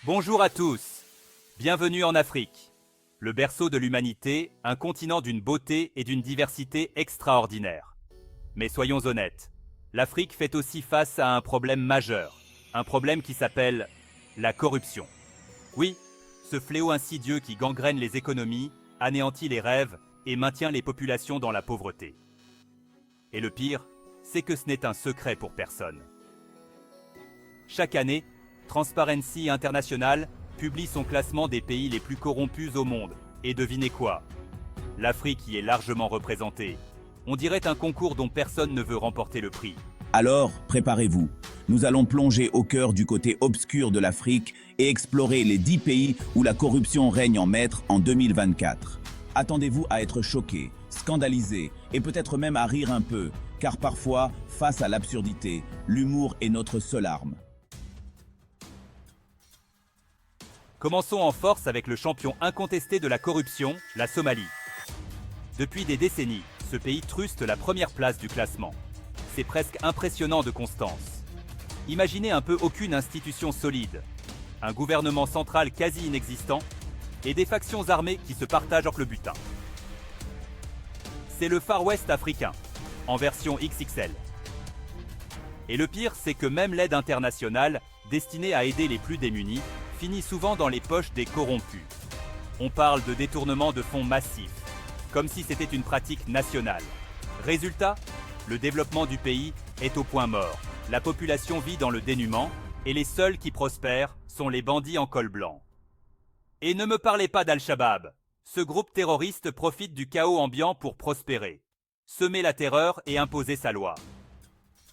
Bonjour à tous, bienvenue en Afrique. Le berceau de l'humanité, un continent d'une beauté et d'une diversité extraordinaires. Mais soyons honnêtes, l'Afrique fait aussi face à un problème majeur, un problème qui s'appelle la corruption. Oui, ce fléau insidieux qui gangrène les économies, anéantit les rêves et maintient les populations dans la pauvreté. Et le pire, c'est que ce n'est un secret pour personne. Chaque année, Transparency International publie son classement des pays les plus corrompus au monde. Et devinez quoi? L'Afrique y est largement représentée. On dirait un concours dont personne ne veut remporter le prix. Alors, préparez-vous. Nous allons plonger au cœur du côté obscur de l'Afrique et explorer les 10 pays où la corruption règne en maître en 2024. Attendez-vous à être choqués, scandalisés et peut-être même à rire un peu, car parfois, face à l'absurdité, l'humour est notre seule arme. Commençons en force avec le champion incontesté de la corruption, la Somalie. Depuis des décennies, ce pays truste la première place du classement. C'est presque impressionnant de constance. Imaginez un peu aucune institution solide, un gouvernement central quasi inexistant et des factions armées qui se partagent le butin. C'est le Far West africain, en version XXL. Et le pire, c'est que même l'aide internationale, destinée à aider les plus démunis, finit souvent dans les poches des corrompus. On parle de détournement de fonds massifs, comme si c'était une pratique nationale. Résultat, le développement du pays est au point mort. La population vit dans le dénuement et les seuls qui prospèrent sont les bandits en col blanc. Et ne me parlez pas d'Al-Shabaab. Ce groupe terroriste profite du chaos ambiant pour prospérer, semer la terreur et imposer sa loi.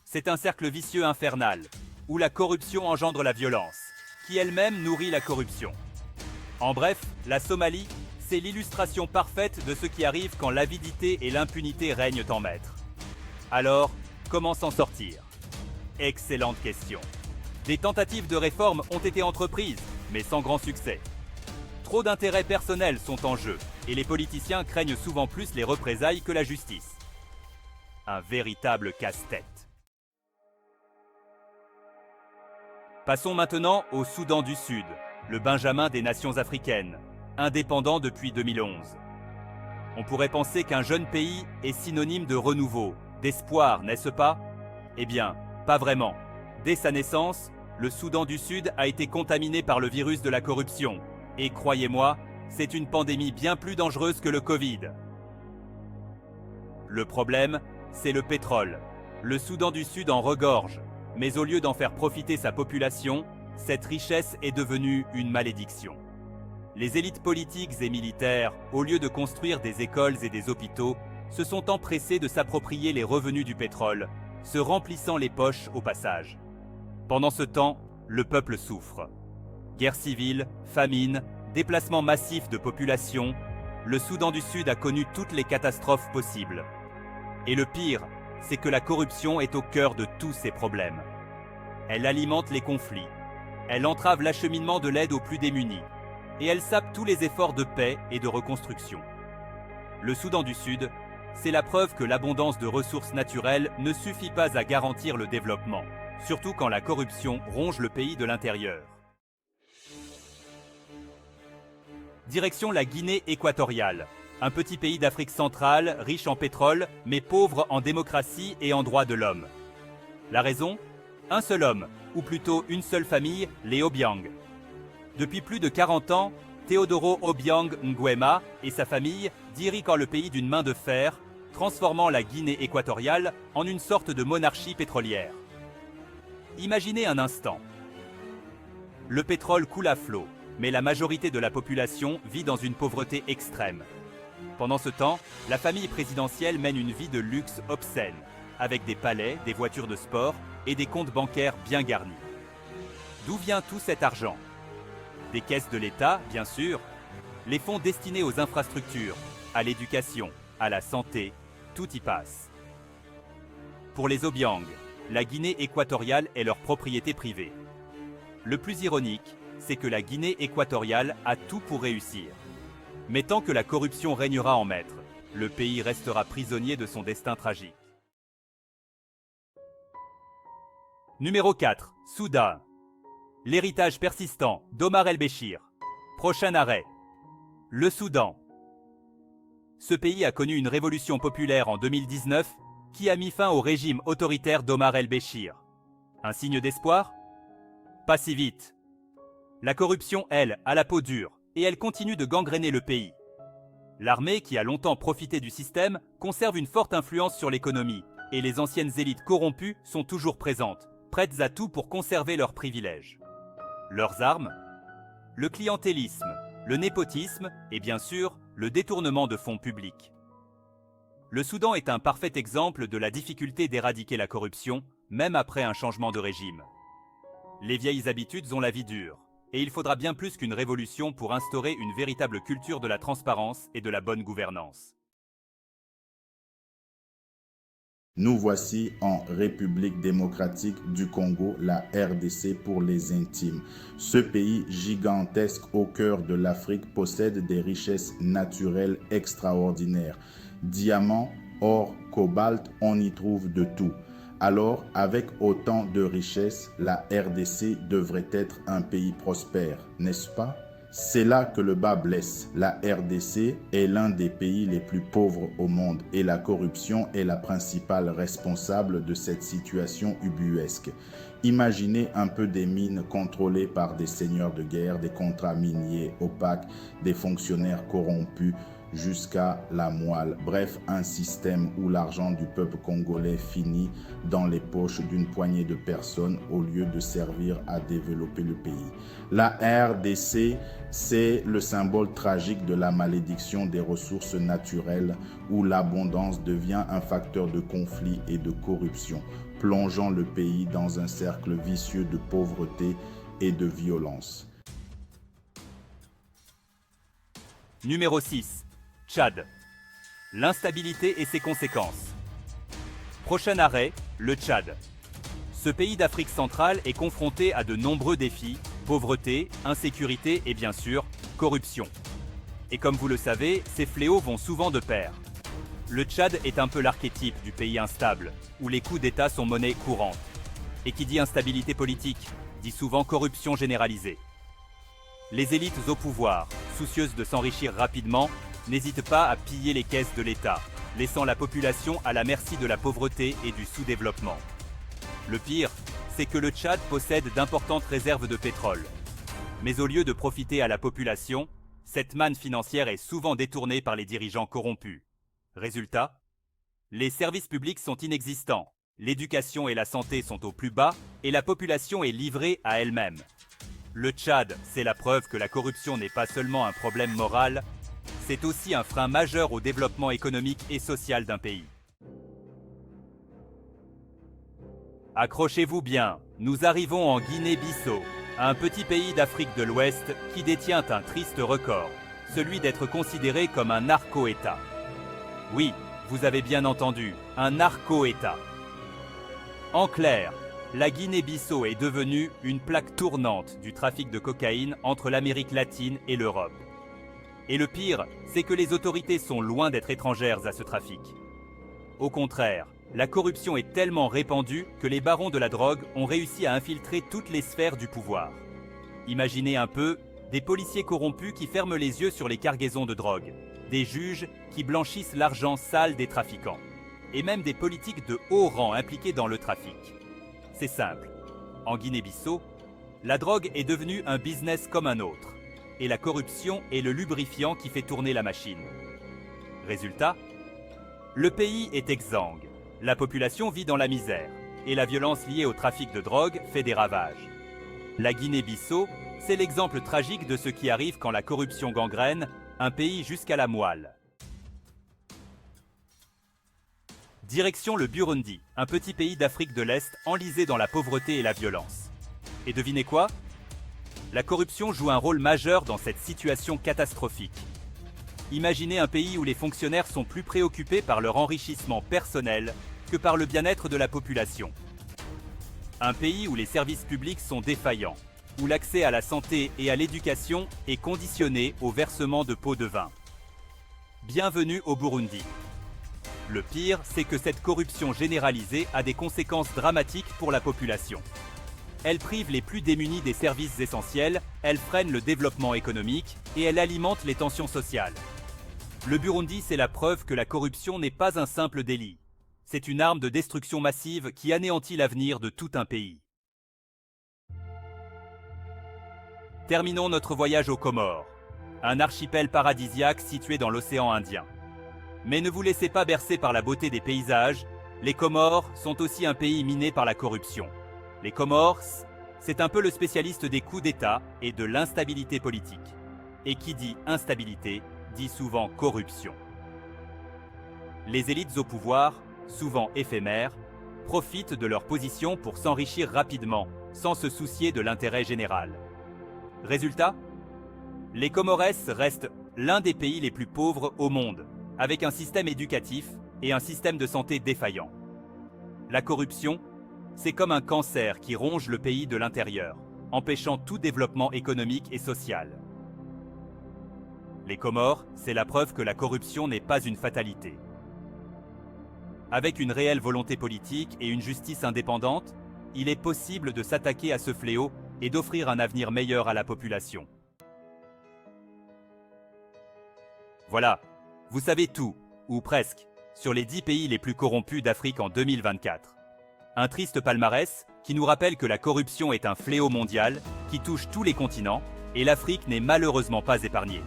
C'est un cercle vicieux infernal, où la corruption engendre la violence, qui elle-même nourrit la corruption. En bref, la Somalie, c'est l'illustration parfaite de ce qui arrive quand l'avidité et l'impunité règnent en maître. Alors, comment s'en sortir? Excellente question. Des tentatives de réforme ont été entreprises, mais sans grand succès. Trop d'intérêts personnels sont en jeu, et les politiciens craignent souvent plus les représailles que la justice. Un véritable casse-tête. Passons maintenant au Soudan du Sud, le Benjamin des nations africaines, indépendant depuis 2011. On pourrait penser qu'un jeune pays est synonyme de renouveau, d'espoir, n'est-ce pas? Eh bien, pas vraiment. Dès sa naissance, le Soudan du Sud a été contaminé par le virus de la corruption. Et croyez-moi, c'est une pandémie bien plus dangereuse que le Covid. Le problème, c'est le pétrole. Le Soudan du Sud en regorge. Mais au lieu d'en faire profiter sa population, cette richesse est devenue une malédiction. Les élites politiques et militaires, au lieu de construire des écoles et des hôpitaux, se sont empressés de s'approprier les revenus du pétrole, se remplissant les poches au passage. Pendant ce temps, le peuple souffre. Guerre civile, famine, déplacement massif de population, le Soudan du Sud a connu toutes les catastrophes possibles. Et le pire, c'est que la corruption est au cœur de tous ces problèmes. Elle alimente les conflits, elle entrave l'acheminement de l'aide aux plus démunis, et elle sape tous les efforts de paix et de reconstruction. Le Soudan du Sud, c'est la preuve que l'abondance de ressources naturelles ne suffit pas à garantir le développement, surtout quand la corruption ronge le pays de l'intérieur. Direction la Guinée équatoriale, un petit pays d'Afrique centrale, riche en pétrole, mais pauvre en démocratie et en droits de l'homme. La raison? Un seul homme, ou plutôt une seule famille, les Obiang. Depuis plus de 40 ans, Teodoro Obiang Nguema et sa famille dirigent le pays d'une main de fer, transformant la Guinée équatoriale en une sorte de monarchie pétrolière. Imaginez un instant. Le pétrole coule à flot, mais la majorité de la population vit dans une pauvreté extrême. Pendant ce temps, la famille présidentielle mène une vie de luxe obscène, avec des palais, des voitures de sport et des comptes bancaires bien garnis. D'où vient tout cet argent? Des caisses de l'État, bien sûr, les fonds destinés aux infrastructures, à l'éducation, à la santé, tout y passe. Pour les Obiang, la Guinée équatoriale est leur propriété privée. Le plus ironique, c'est que la Guinée équatoriale a tout pour réussir. Mais tant que la corruption régnera en maître, le pays restera prisonnier de son destin tragique. Numéro 4. Soudan. L'héritage persistant d'Omar el-Béchir. Prochain arrêt. Le Soudan. Ce pays a connu une révolution populaire en 2019 qui a mis fin au régime autoritaire d'Omar el-Béchir. Un signe d'espoir? Pas si vite. La corruption, elle, a la peau dure et elle continue de gangréner le pays. L'armée, qui a longtemps profité du système, conserve une forte influence sur l'économie et les anciennes élites corrompues sont toujours présentes, prêtes à tout pour conserver leurs privilèges. Leurs armes? Le clientélisme, le népotisme et bien sûr, le détournement de fonds publics. Le Soudan est un parfait exemple de la difficulté d'éradiquer la corruption, même après un changement de régime. Les vieilles habitudes ont la vie dure, et il faudra bien plus qu'une révolution pour instaurer une véritable culture de la transparence et de la bonne gouvernance. Nous voici en République démocratique du Congo, la RDC pour les intimes. Ce pays gigantesque au cœur de l'Afrique possède des richesses naturelles extraordinaires. Diamants, or, cobalt, on y trouve de tout. Alors, avec autant de richesses, la RDC devrait être un pays prospère, n'est-ce pas? C'est là que le bas blesse. La RDC est l'un des pays les plus pauvres au monde et la corruption est la principale responsable de cette situation ubuesque. Imaginez un peu des mines contrôlées par des seigneurs de guerre, des contrats miniers opaques, des fonctionnaires corrompus jusqu'à la moelle. Bref, un système où l'argent du peuple congolais finit dans les poches d'une poignée de personnes au lieu de servir à développer le pays. La RDC, c'est le symbole tragique de la malédiction des ressources naturelles où l'abondance devient un facteur de conflit et de corruption, plongeant le pays dans un cercle vicieux de pauvreté et de violence. Numéro 6. Tchad. L'instabilité et ses conséquences. Prochain arrêt, le Tchad. Ce pays d'Afrique centrale est confronté à de nombreux défis, pauvreté, insécurité et bien sûr, corruption. Et comme vous le savez, ces fléaux vont souvent de pair. Le Tchad est un peu l'archétype du pays instable, où les coups d'État sont monnaie courante. Et qui dit instabilité politique, dit souvent corruption généralisée. Les élites au pouvoir, soucieuses de s'enrichir rapidement, n'hésitent pas à piller les caisses de l'État, laissant la population à la merci de la pauvreté et du sous-développement. Le pire, c'est que le Tchad possède d'importantes réserves de pétrole. Mais au lieu de profiter à la population, cette manne financière est souvent détournée par les dirigeants corrompus. Résultat, les services publics sont inexistants, l'éducation et la santé sont au plus bas et la population est livrée à elle-même. Le Tchad, c'est la preuve que la corruption n'est pas seulement un problème moral, c'est aussi un frein majeur au développement économique et social d'un pays. Accrochez-vous bien, nous arrivons en Guinée-Bissau, un petit pays d'Afrique de l'Ouest qui détient un triste record, celui d'être considéré comme un narco-État. Oui, vous avez bien entendu, un narco-État. En clair, la Guinée-Bissau est devenue une plaque tournante du trafic de cocaïne entre l'Amérique latine et l'Europe. Et le pire, c'est que les autorités sont loin d'être étrangères à ce trafic. Au contraire, la corruption est tellement répandue que les barons de la drogue ont réussi à infiltrer toutes les sphères du pouvoir. Imaginez un peu des policiers corrompus qui ferment les yeux sur les cargaisons de drogue, des juges qui blanchissent l'argent sale des trafiquants, et même des politiques de haut rang impliqués dans le trafic. C'est simple, en Guinée-Bissau, la drogue est devenue un business comme un autre. Et la corruption est le lubrifiant qui fait tourner la machine. Résultat, le pays est exsangue, la population vit dans la misère, et la violence liée au trafic de drogue fait des ravages. La Guinée-Bissau, c'est l'exemple tragique de ce qui arrive quand la corruption gangrène un pays jusqu'à la moelle. Direction le Burundi, un petit pays d'Afrique de l'Est enlisé dans la pauvreté et la violence. Et devinez quoi ? La corruption joue un rôle majeur dans cette situation catastrophique. Imaginez un pays où les fonctionnaires sont plus préoccupés par leur enrichissement personnel que par le bien-être de la population. Un pays où les services publics sont défaillants, où l'accès à la santé et à l'éducation est conditionné au versement de pots de vin. Bienvenue au Burundi. Le pire, c'est que cette corruption généralisée a des conséquences dramatiques pour la population. Elle prive les plus démunis des services essentiels, elle freine le développement économique et elle alimente les tensions sociales. Le Burundi, c'est la preuve que la corruption n'est pas un simple délit. C'est une arme de destruction massive qui anéantit l'avenir de tout un pays. Terminons notre voyage aux Comores, un archipel paradisiaque situé dans l'océan Indien. Mais ne vous laissez pas bercer par la beauté des paysages, les Comores sont aussi un pays miné par la corruption. Les Comores, c'est un peu le spécialiste des coups d'État et de l'instabilité politique. Et qui dit instabilité, dit souvent corruption. Les élites au pouvoir, souvent éphémères, profitent de leur position pour s'enrichir rapidement, sans se soucier de l'intérêt général. Résultat, les Comores restent l'un des pays les plus pauvres au monde, avec un système éducatif et un système de santé défaillant. La corruption, c'est comme un cancer qui ronge le pays de l'intérieur, empêchant tout développement économique et social. Les Comores, c'est la preuve que la corruption n'est pas une fatalité. Avec une réelle volonté politique et une justice indépendante, il est possible de s'attaquer à ce fléau et d'offrir un avenir meilleur à la population. Voilà, vous savez tout, ou presque, sur les 10 pays les plus corrompus d'Afrique en 2024. Un triste palmarès qui nous rappelle que la corruption est un fléau mondial qui touche tous les continents et l'Afrique n'est malheureusement pas épargnée.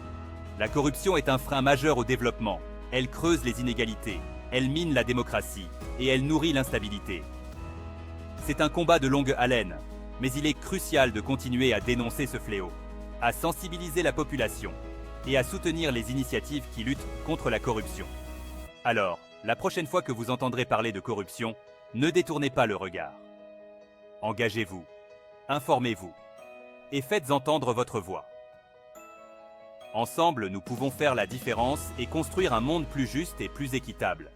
La corruption est un frein majeur au développement. Elle creuse les inégalités, elle mine la démocratie et elle nourrit l'instabilité. C'est un combat de longue haleine, mais il est crucial de continuer à dénoncer ce fléau, à sensibiliser la population et à soutenir les initiatives qui luttent contre la corruption. Alors, la prochaine fois que vous entendrez parler de corruption, ne détournez pas le regard. Engagez-vous, informez-vous et faites entendre votre voix. Ensemble, nous pouvons faire la différence et construire un monde plus juste et plus équitable.